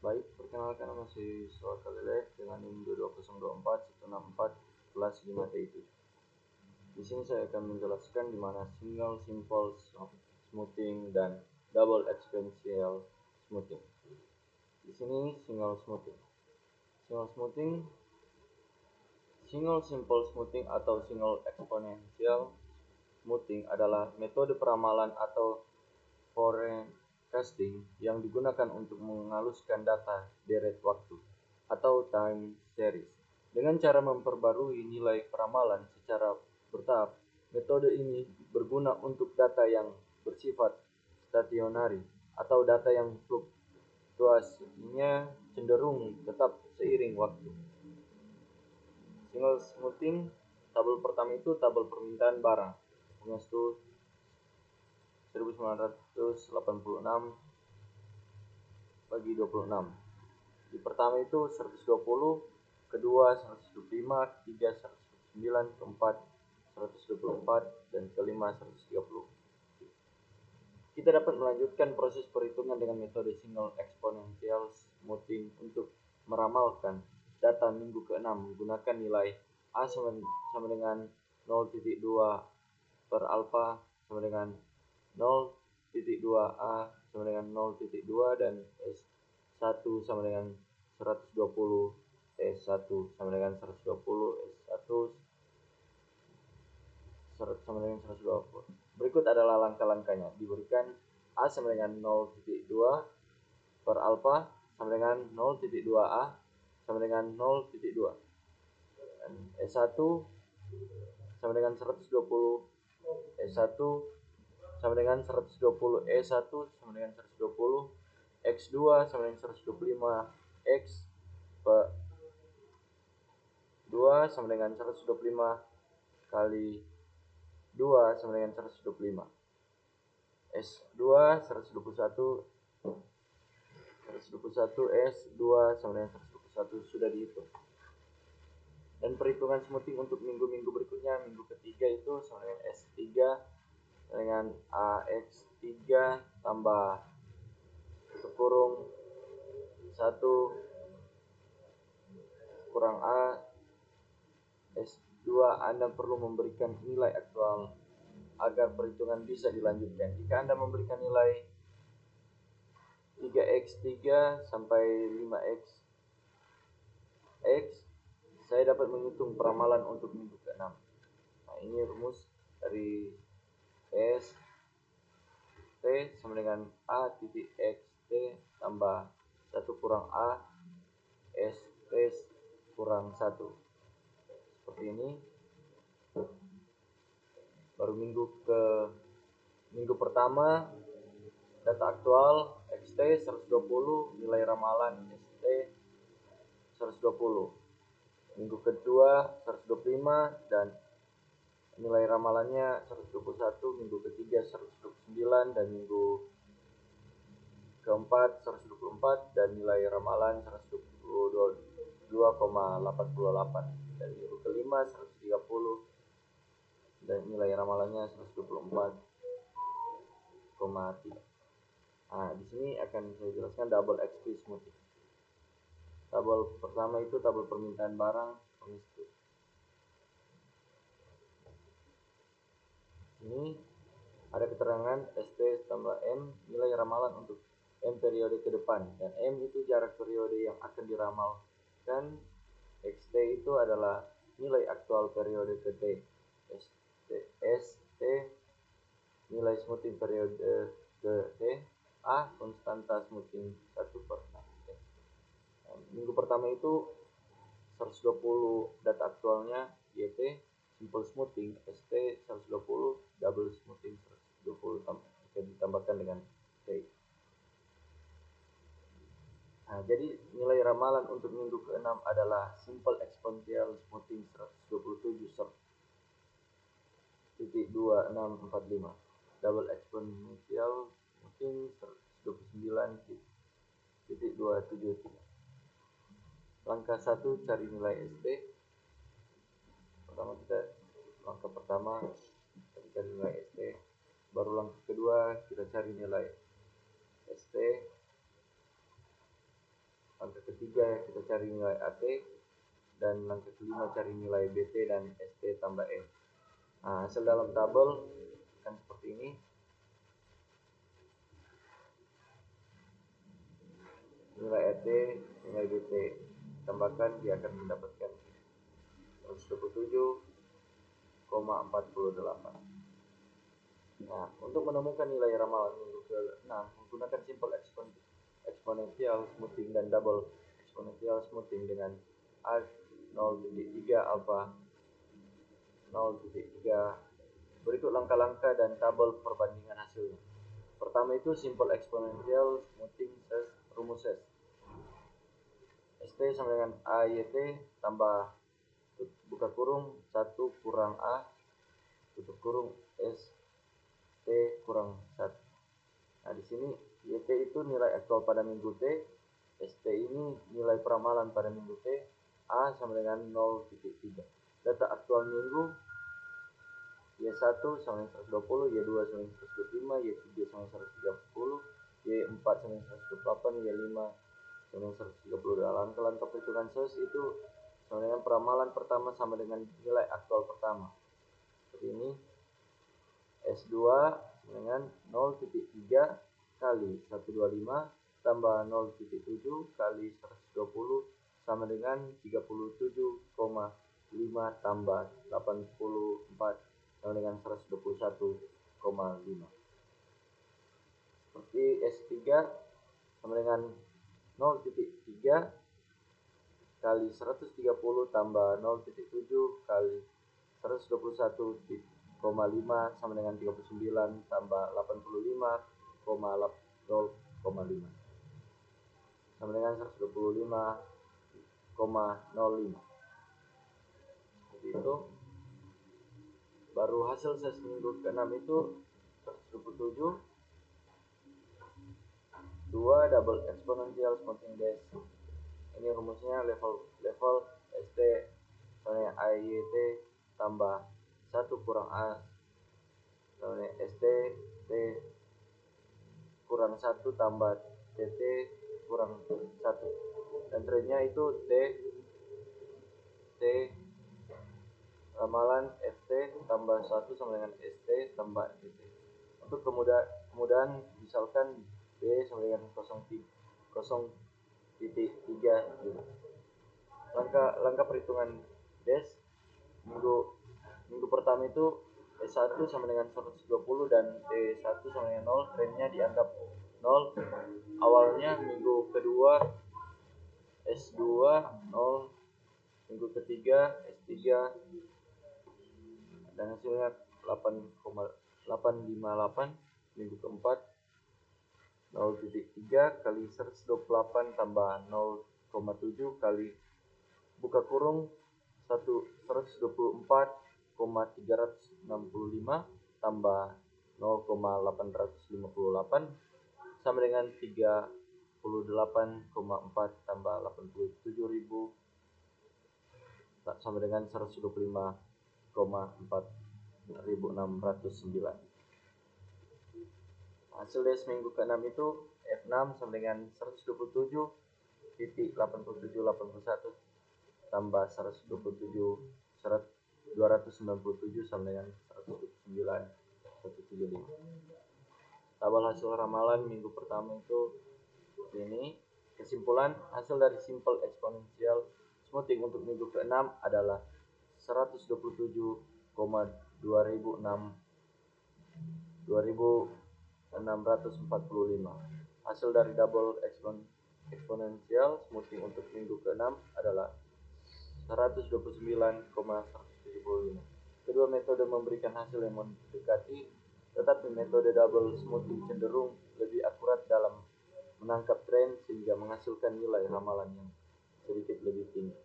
Baik, perkenalkan nama saya Khalilek dengan NIM 22024 kelas 5T7. Di sini saya akan menjelaskan di mana single simple smoothing dan double exponential smoothing. Di sini single smoothing. Single simple smoothing atau single exponential smoothing adalah metode peramalan atau forecasting yang digunakan untuk menghaluskan data deret waktu atau time series dengan cara memperbarui nilai peramalan secara bertahap. Metode ini berguna untuk data yang bersifat stasionari atau data yang fluktuasinya cenderung tetap seiring waktu. Single smoothing, tabel pertama itu tabel permintaan barang. Pengestu 1986 bagi 26. Di pertama itu 120, kedua 125, ketiga 109, keempat 124, dan kelima 130. Kita dapat melanjutkan proses perhitungan dengan metode single exponential smoothing untuk meramalkan data minggu ke-6 menggunakan nilai A sama dengan 0.2 per alfa sama dengan 0.2 A sama dengan 0.2 dan S1 sama dengan 120, S1 sama dengan 120, S1 sama dengan 120. Berikut adalah langkah-langkahnya. Diberikan A sama dengan 0.2 per alfa sama dengan 0.2 A sama dengan 0.2. Dan S1 sama dengan 120, S1 sama dengan 120, E1 sama dengan 120, X2 sama dengan 125, X per 2 sama dengan 125 kali 2 sama dengan 125. S2 121, S2 sama dengan 121 sudah dihitung. Dan perhitungan smoothing untuk minggu-minggu berikutnya, minggu ketiga itu sama dengan S3 dengan AX3 tambah kurung 1 kurang A. S2 Anda perlu memberikan nilai aktual agar perhitungan bisa dilanjutkan. Jika Anda memberikan nilai 3x3 sampai 5x saya dapat menghitung peramalan untuk minggu ke-6. Nah, ini rumus dari S T sama dengan A titik X T tambah 1 kurang A S T kurang 1. Seperti ini. Baru minggu pertama data aktual XT 120, nilai ramalan ST 120. Minggu kedua 125 dan nilai ramalannya 121, minggu ketiga 129 dan minggu keempat 124 dan nilai ramalan 122,88 dan minggu kelima 130 dan nilai ramalannya 124,3. Nah, di sini akan saya jelaskan double XP smoothing. Tabel pertama itu tabel permintaan barang. Ini ada keterangan ST tambah M nilai ramalan untuk M periode ke depan, dan M itu jarak periode yang akan diramalkan. XT itu adalah nilai aktual periode ke T. ST nilai smoothing periode ke T. A konstanta smoothing 1/6. Minggu pertama itu 120 data aktualnya YT simple smoothing ST 120, double smoothing 120 ditambahkan dengan T. Nah, jadi nilai ramalan untuk minggu ke-6 adalah simple exponential smoothing 127,2645, double exponential smoothing 129,273. Langkah 1 cari nilai ST. Langkah pertama kita cari nilai ST. Baru langkah kedua kita cari nilai ST. Langkah ketiga kita cari nilai AT, dan langkah kelima cari nilai BT dan ST tambah E. Nah, hasil dalam tabel kan seperti ini. Nilai AT, nilai BT tambahkan, dia akan mendapatkan 127,48. Nah, untuk menemukan nilai ramalan minggu ke-6 menggunakan simple exponential smoothing dan double exponential smoothing dengan A 0.3 alpha 0.3. Berikut langkah-langkah dan tabel perbandingan hasilnya. Pertama itu simple exponential smoothing rumus S. ST sama dengan AYT tambah buka kurung 1 kurang A tutup kurung ST kurang 1. Nah, di sini YT itu nilai aktual pada minggu T, ST ini nilai peramalan pada minggu T, A sama dengan 0.3. Data aktual minggu Y1 sama dengan 120, Y2 sama dengan 125, Y3 sama dengan 130, Y4 sama dengan 128, Y5 sama dengan 132. Langkah-langkah perhitungan SOS itu sama dengan peramalan pertama sama dengan nilai aktual pertama. Seperti ini. S2 dengan 0.3 kali 125 tambah 0.7 kali 120 sama dengan 37,5 tambah 84 sama dengan 121,5. Seperti S3 sama dengan 0.3 kali 130 tambah 0.7 kali 121,5 sama dengan 39 tambah 85,0,5 sama dengan 125,05. Seperti itu. Baru hasil ses minggu ke-6 itu 127 2 double exponential smoothing dash. Ini rumusnya level ST sama dengan AYT tambah 1 kurang A sama dengan ST T kurang 1 tambah TT kurang 1. Dan trennya itu T ramalan FT tambah 1 sama dengan ST tambah TT. Untuk kemudahan misalkan B sama dengan 0,3 gitu. Langkah perhitungan dash minggu pertama itu S1 sama dengan 120 dan D1 sama dengan 0, trennya dianggap 0. Awalnya minggu kedua S2 0, minggu ketiga S3 dan hasilnya 8,858. Minggu keempat 0.3 kali 128 tambah 0,7 kali buka kurung 124,365 tambah 0,858 sama dengan 38,4 tambah 87.000 sama dengan 125,4609. Hasil dash minggu ke-6 itu F6 sama dengan 127,8781 tambah 297 sama dengan 129,175. Tabel hasil ramalan minggu pertama itu seperti ini. Kesimpulan, hasil dari simple exponential smoothing untuk minggu ke-6 adalah 127,2645. Hasil dari double exponential smoothing untuk minggu ke-6 adalah 129,175. Kedua metode memberikan hasil yang mendekati, tetapi metode double smoothing cenderung lebih akurat dalam menangkap tren sehingga menghasilkan nilai ramalan yang sedikit lebih tinggi.